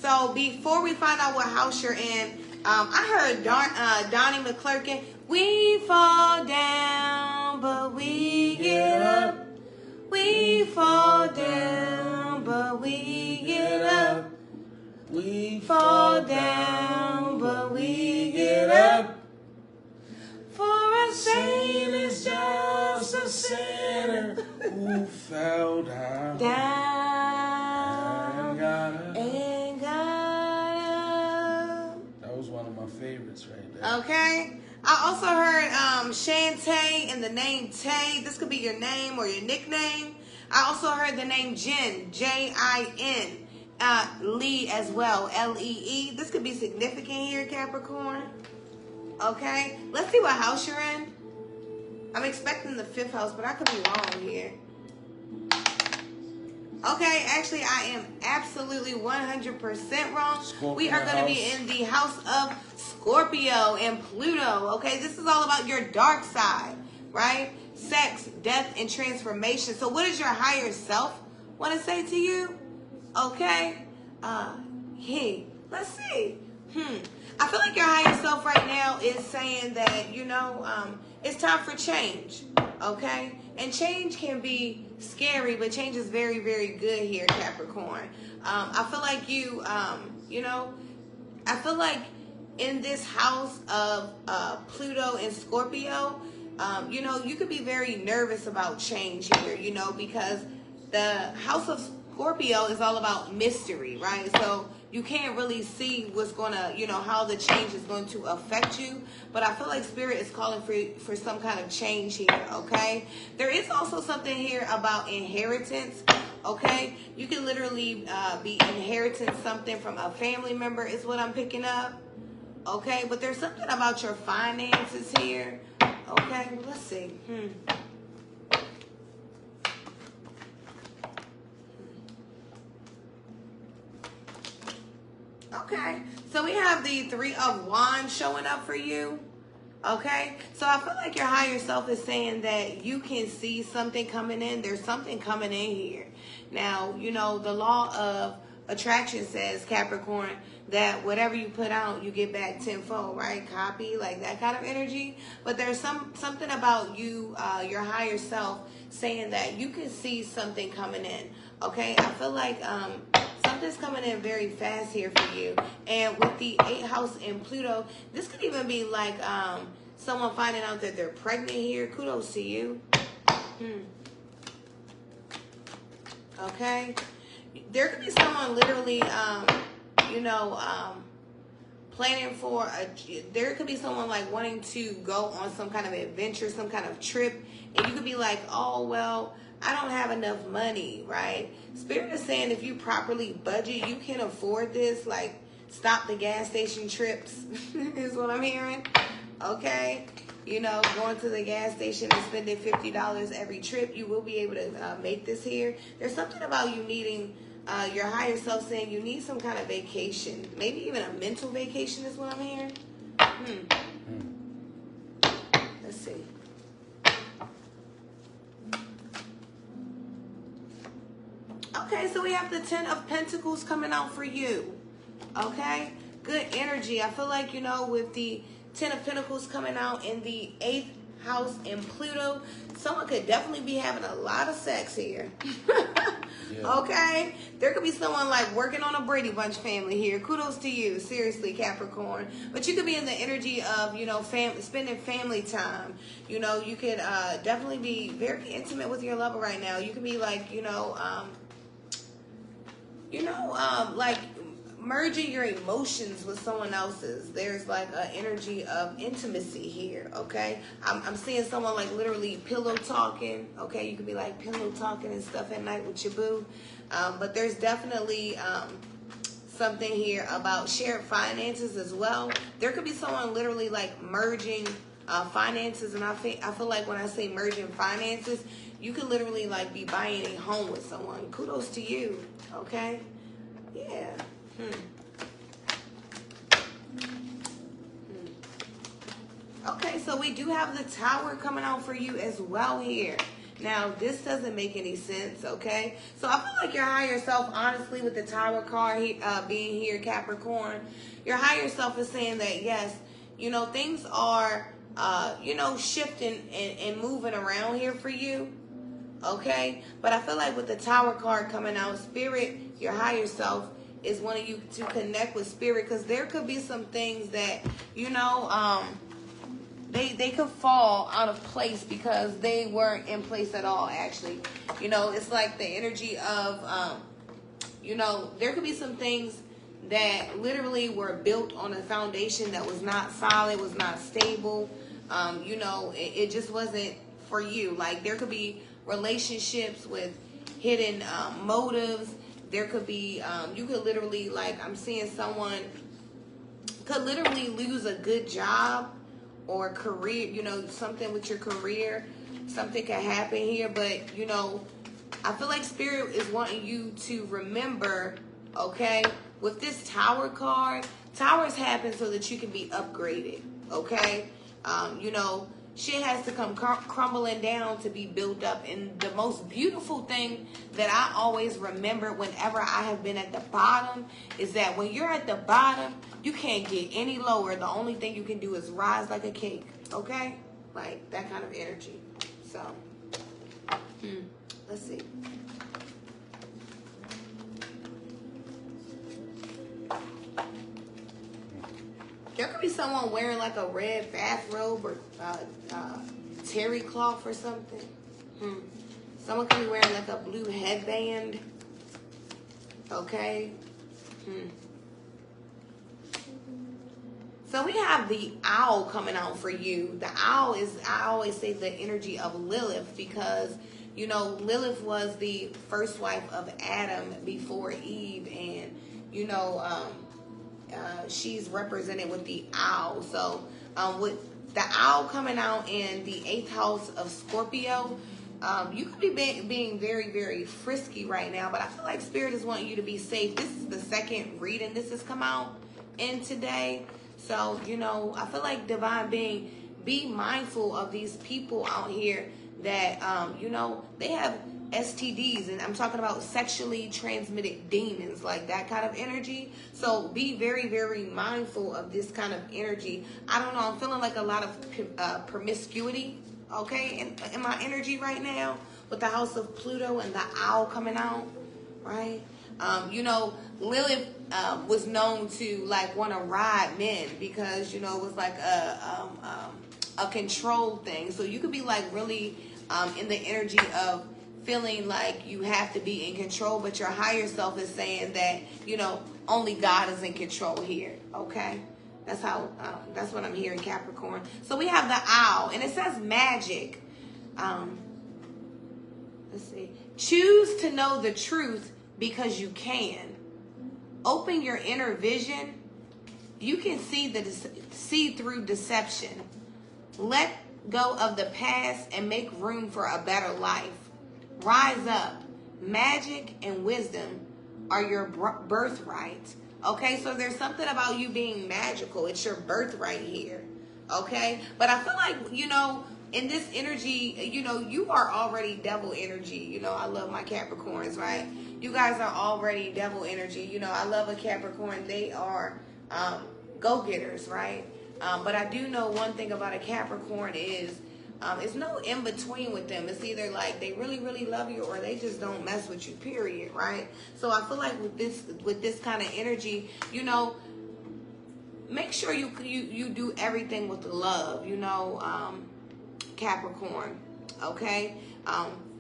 So before we find out what house you're in, I heard Donnie McClurkin. We fall down, but we get up. We fall down, but we get up. We fall down, but we get up. For a saint is just a sinner who fell down. And got up. That was one of my favorites right there. Okay. I also heard Shantae and the name Tay. This could be your name or your nickname. I also heard the name Jen, J-I-N. Lee as well, L-E-E. This could be significant here, Capricorn. Okay, let's see what house you're in. I'm expecting the 5th house, but I could be wrong here. Okay, actually, I am absolutely 100% wrong. Scorpio we are going to be in the house of Scorpio and Pluto. Okay, this is all about your dark side, right? Sex, death, and transformation. So what does your higher self want to say to you? Okay, hey, let's see. I feel like your higher self right now is saying that, you know, it's time for change, okay? And change can be scary, but change is very, very good here, Capricorn. I feel like you, you know, I feel like in this house of Pluto and Scorpio, you know, you could be very nervous about change here, you know, because the house of Scorpio is all about mystery, right? So you can't really see what's going to, you know, how the change is going to affect you. But I feel like Spirit is calling for some kind of change here, okay? There is also something here about inheritance, okay? You can literally be inheriting something from a family member is what I'm picking up, okay? But there's something about your finances here, okay? Let's see. Okay, so we have the 3 of Wands showing up for you. Okay, so I feel like your higher self is saying that you can see something coming in. There's something coming in here. Now, you know, the law of attraction says, Capricorn, that whatever you put out, you get back tenfold, right? Copy, like that kind of energy. But there's something about you, your higher self, saying that you can see something coming in. Okay, I feel like something's coming in very fast here for you. And with the 8th house in Pluto, this could even be like someone finding out that they're pregnant here. Kudos to you. Okay, there could be someone literally, you know, planning for there could be someone like wanting to go on some kind of adventure, some kind of trip, and you could be like, oh, well, I don't have enough money, right? Spirit is saying if you properly budget, you can afford this, like stop the gas station trips is what I'm hearing, okay? You know, going to the gas station and spending $50 every trip, you will be able to make this here. There's something about you needing, your higher self saying you need some kind of vacation, maybe even a mental vacation is what I'm hearing. Let's see. Okay, so we have the 10 of Pentacles coming out for you. Okay, good energy. I feel like, you know, with the 10 of Pentacles coming out in the 8th house in Pluto, someone could definitely be having a lot of sex here. Okay, there could be someone like working on a Brady Bunch family here. Kudos to you, seriously, Capricorn. But you could be in the energy of, you know, spending family time. You know, you could definitely be very intimate with your lover right now. You could be like, like merging your emotions with someone else's. There's like an energy of intimacy here, okay? I'm seeing someone like literally pillow talking, okay? You could be like pillow talking and stuff at night with your boo. But there's definitely something here about shared finances as well. There could be someone literally like merging finances, and I feel like when I say merging finances, you could literally like be buying a home with someone. Kudos to you, okay? Yeah. Okay, so we do have the Tower coming out for you as well here. Now, this doesn't make any sense, okay? So I feel like your higher self, honestly, with the Tower card being here, Capricorn, your higher self is saying that, yes, you know, things are, you know, shifting and moving around here for you, okay? But I feel like with the Tower card coming out, Spirit, your higher self, is wanting you to connect with Spirit, because there could be some things that, you know, they could fall out of place because they weren't in place at all, actually. You know, it's like the energy of, you know, there could be some things that literally were built on a foundation that was not solid, was not stable. You know, it just wasn't for you. Like, there could be relationships with hidden motives. There could be, you could literally, like, I'm seeing someone could literally lose a good job or career, you know, something with your career. Something can happen here, but, you know, I feel like Spirit is wanting you to remember, okay, with this Tower card, towers happen so that you can be upgraded, okay? You know, shit has to come crumbling down to be built up. And the most beautiful thing that I always remember whenever I have been at the bottom is that when you're at the bottom, you can't get any lower. The only thing you can do is rise like a cake, okay? Like that kind of energy. So, let's see. There could be someone wearing like a red bathrobe or terry cloth or something. Someone could be wearing like a blue headband. Okay. So we have the owl coming out for you. The owl is, I always say, the energy of Lilith, because, you know, Lilith was the first wife of Adam before Eve, and, you know, she's represented with the owl. So with the owl coming out in the 8th house of Scorpio, you could be being very, very frisky right now, but I feel like Spirit is wanting you to be safe. This is the second reading this has come out in today. So, you know, I feel like Divine Being, be mindful of these people out here that, you know, they have STDs, and I'm talking about sexually transmitted demons, like that kind of energy. So be very, very mindful of this kind of energy. I don't know, I'm feeling like a lot of promiscuity, okay, in my energy right now with the house of Pluto and the owl coming out, right? You know, Lilith was known to like want to ride men because, you know, it was like a control thing. So you could be like really in the energy of feeling like you have to be in control, but your higher self is saying that, you know, only God is in control here. Okay, that's how. That's what I'm hearing, Capricorn. So we have the owl, and it says magic. Let's see. Choose to know the truth because you can. Open your inner vision. You can see through deception. Let go of the past and make room for a better life. Rise up. Magic and wisdom are your birthright. Okay, so there's something about you being magical. It's your birthright here. Okay, but I feel like, you know, in this energy, you know, you are already devil energy. You know, I love my Capricorns, right? You guys are already devil energy. You know, I love a Capricorn. They are go-getters, right? But I do know one thing about a Capricorn is it's no in between with them. It's either like they really, really love you or they just don't mess with you, period, right? So I feel like with this kind of energy, you know, make sure you do everything with love, you know, Capricorn, okay?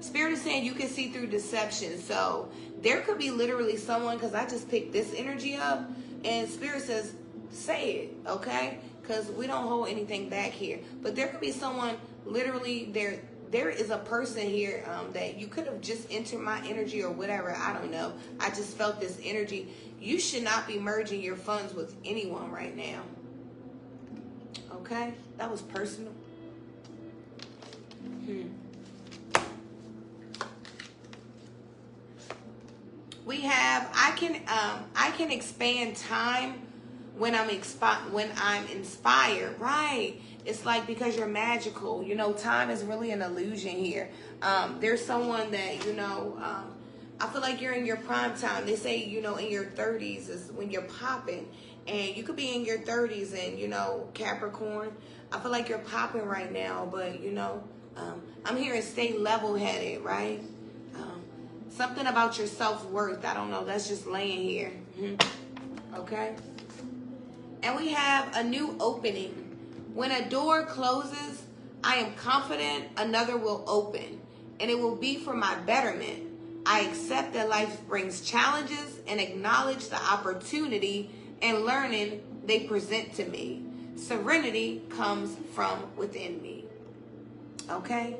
Spirit is saying you can see through deception. So there could be literally someone, because I just picked this energy up, and Spirit says, say it, okay? Because we don't hold anything back here. But there could be someone, literally, there is a person here that you could have just entered my energy or whatever. I don't know. I just felt this energy. You should not be merging your funds with anyone right now. Okay? That was personal. We have, I can expand time when I'm inspired, right? It's like because you're magical. You know, time is really an illusion here. There's someone that, you know, I feel like you're in your prime time. They say, you know, in your 30s is when you're popping. And you could be in your 30s and, you know, Capricorn, I feel like you're popping right now. But, you know, I'm hearing stay level-headed, right? Something about your self-worth. I don't know. That's just laying here. Okay? And we have a new opening. When a door closes, I am confident another will open. And it will be for my betterment. I accept that life brings challenges and acknowledge the opportunity and learning they present to me. Serenity comes from within me. Okay?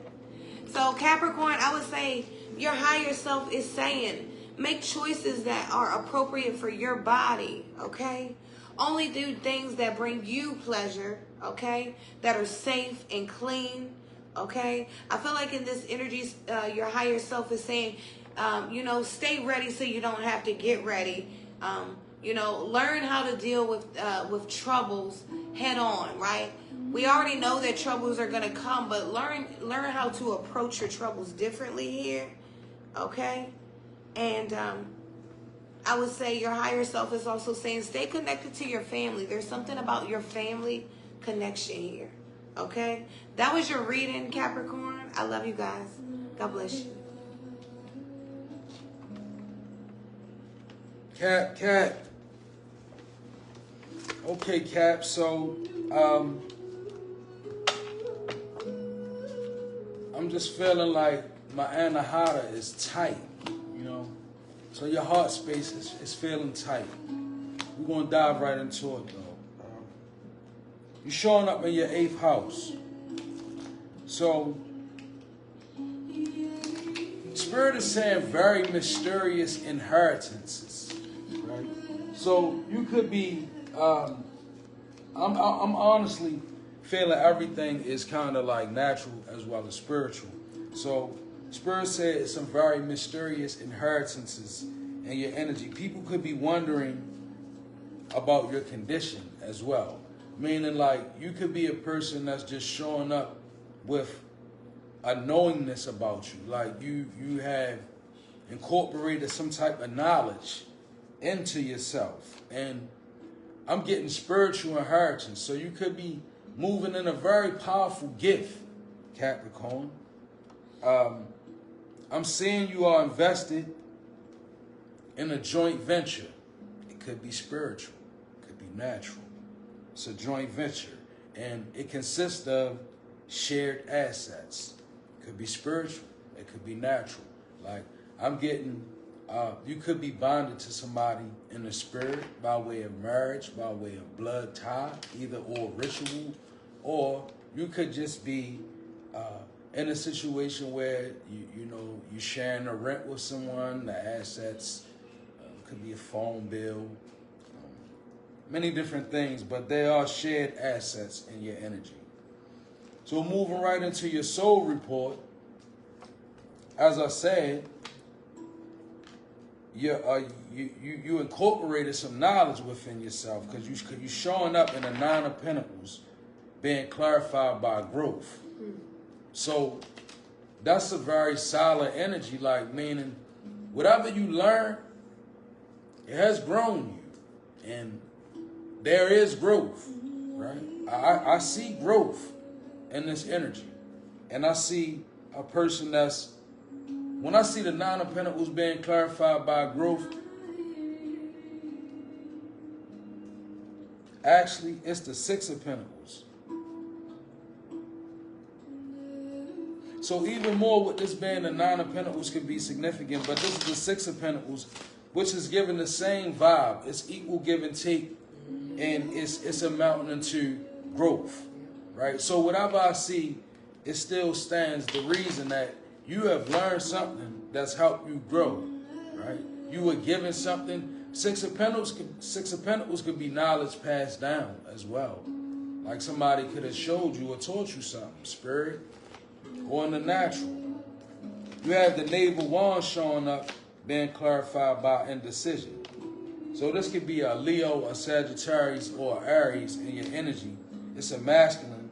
So Capricorn, I would say your higher self is saying, make choices that are appropriate for your body, okay? Only do things that bring you pleasure, okay? That are safe and clean, okay? I feel like in this energy, your higher self is saying, you know, stay ready so you don't have to get ready. You know, learn how to deal with troubles head on, right? We already know that troubles are going to come, but learn how to approach your troubles differently here, okay? And I would say your higher self is also saying stay connected to your family. There's something about your family connection here, okay? That was your reading, Capricorn. I love you guys. God bless you. Cap. Okay, Cap. So, I'm just feeling like my anahata is tight, you know. So your heart space is feeling tight. We're gonna dive right into it though. You're showing up in your 8th house. So, Spirit is saying very mysterious inheritances, right? So you could be. I'm honestly feeling everything is kind of like natural as well as spiritual. So Spirit said it's some very mysterious inheritances in your energy. People could be wondering about your condition as well. Meaning like you could be a person that's just showing up with a knowingness about you. Like you have incorporated some type of knowledge into yourself. And I'm getting spiritual inheritance. So you could be moving in a very powerful gift, Capricorn. I'm seeing you are invested in a joint venture. It could be spiritual. It could be natural. It's a joint venture. And it consists of shared assets. It could be spiritual. It could be natural. Like, I'm getting, you could be bonded to somebody in the spirit by way of marriage, by way of blood tie, either or ritual, or you could just be in a situation where you're sharing a rent with someone. The assets could be a phone bill, many different things, but they are shared assets in your energy. So moving right into your soul report, as I said, you incorporated some knowledge within yourself because you're showing up in the 9 of Pentacles, being clarified by growth. So that's a very solid energy, like meaning whatever you learn, it has grown you, and there is growth, right? I see growth in this energy, and I see a person that's. When I see the 9 of Pentacles being clarified by growth, actually, it's the 6 of Pentacles. So even more with this being the 9 of Pentacles could be significant, but this is the 6 of Pentacles, which is giving the same vibe. It's equal give and take, and it's amounting into growth, right? So whatever I see, it still stands the reason that you have learned something that's helped you grow, right? You were given something. 6 of Pentacles could be knowledge passed down as well. Like somebody could have showed you or taught you something, spirit, or in the natural. You have the Knave of Wands showing up, being clarified by indecision. So this could be a Leo, a Sagittarius, or Aries in your energy. It's a masculine.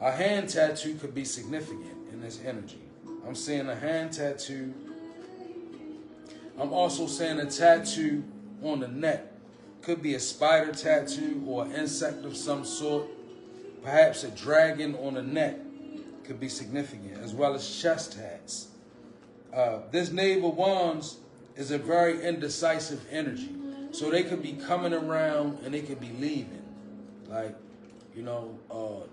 A hand tattoo could be significant in this energy. I'm saying a hand tattoo. I'm also saying a tattoo on the neck. Could be a spider tattoo or an insect of some sort. Perhaps a dragon on the neck could be significant, as well as chest tats. This Knave of Wands is a very indecisive energy. So they could be coming around and they could be leaving. Like,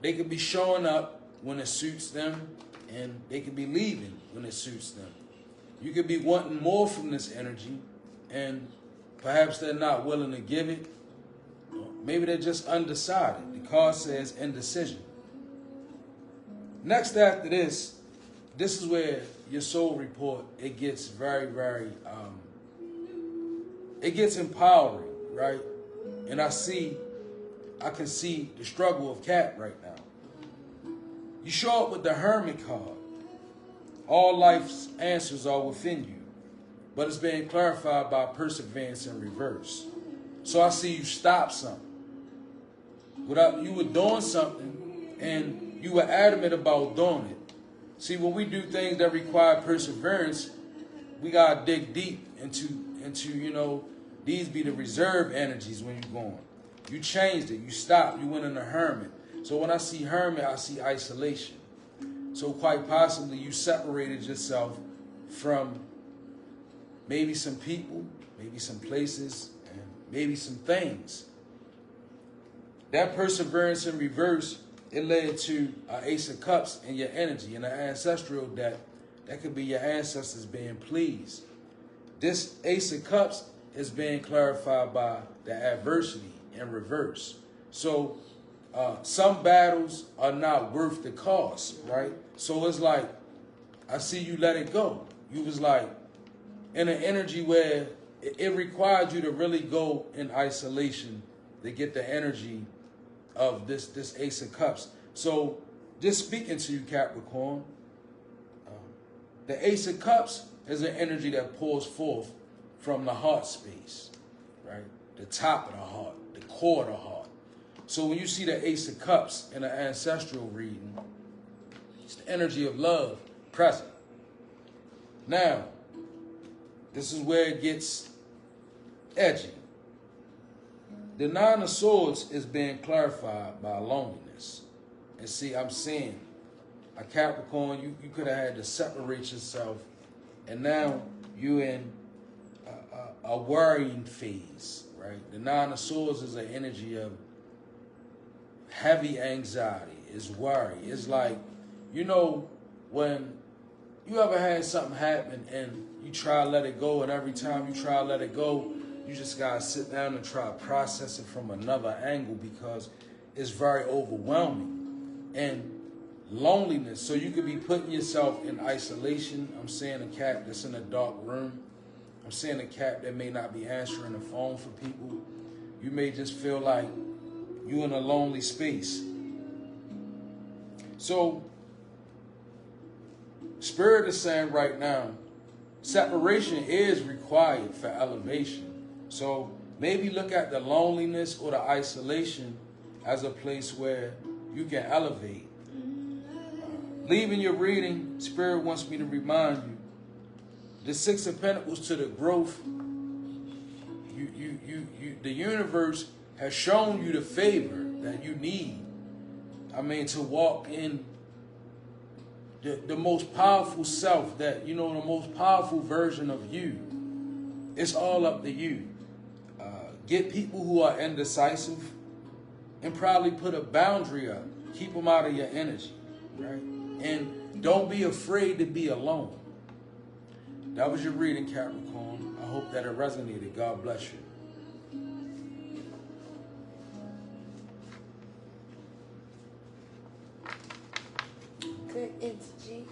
they could be showing up when it suits them, and they could be leaving when it suits them. You could be wanting more from this energy, and perhaps they're not willing to give it. Maybe they're just undecided. The card says indecision. Next after this is where your soul report, it gets very, very, it gets empowering, right? And I can see the struggle of Cap right now. You show up with the Hermit card. All life's answers are within you, but it's being clarified by perseverance in reverse. So I see you stop something. You were doing something and you were adamant about doing it. See, when we do things that require perseverance, we gotta dig deep into these be the reserve energies when you're going. You changed it, you stopped, you went in a hermit. So when I see hermit, I see isolation. So quite possibly you separated yourself from maybe some people, maybe some places, and maybe some things. That perseverance in reverse, it led to an Ace of Cups in your energy. In the ancestral deck, that could be your ancestors being pleased. This Ace of Cups is being clarified by the adversity in reverse. So some battles are not worth the cost, right? So it's like, I see you let it go. You was like in an energy where it required you to really go in isolation to get the energy of this Ace of Cups. So just speaking to you, Capricorn, the Ace of Cups is an energy that pours forth from the heart space, right? The top of the heart, the core of the heart. So when you see the Ace of Cups in an ancestral reading, it's the energy of love present. Now, this is where it gets edgy. The Nine of Swords is being clarified by loneliness. And see, I'm seeing a Capricorn, you could have had to separate yourself, and now you're in a worrying phase, right? The Nine of Swords is an energy of heavy anxiety, is worry. It's like, when you ever had something happen and you try to let it go, and every time you try to let it go, you just gotta sit down and try to process it from another angle because it's very overwhelming. And loneliness, so you could be putting yourself in isolation. I'm saying a cat that's in a dark room. I'm saying a cat that may not be answering the phone for people. You may just feel like you're in a lonely space. So, Spirit is saying right now, separation is required for elevation. So maybe look at the loneliness or the isolation as a place where you can elevate. Leaving your reading, Spirit wants me to remind you, the Six of Pentacles to the growth, the universe has shown you the favor that you need. To walk in the most powerful self, that, the most powerful version of you. It's all up to you. Get people who are indecisive and probably put a boundary up. Keep them out of your energy, right? And don't be afraid to be alone. That was your reading, Capricorn. I hope that it resonated. God bless you. Good energy.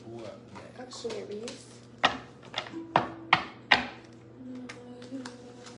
Who up next? Aquarius.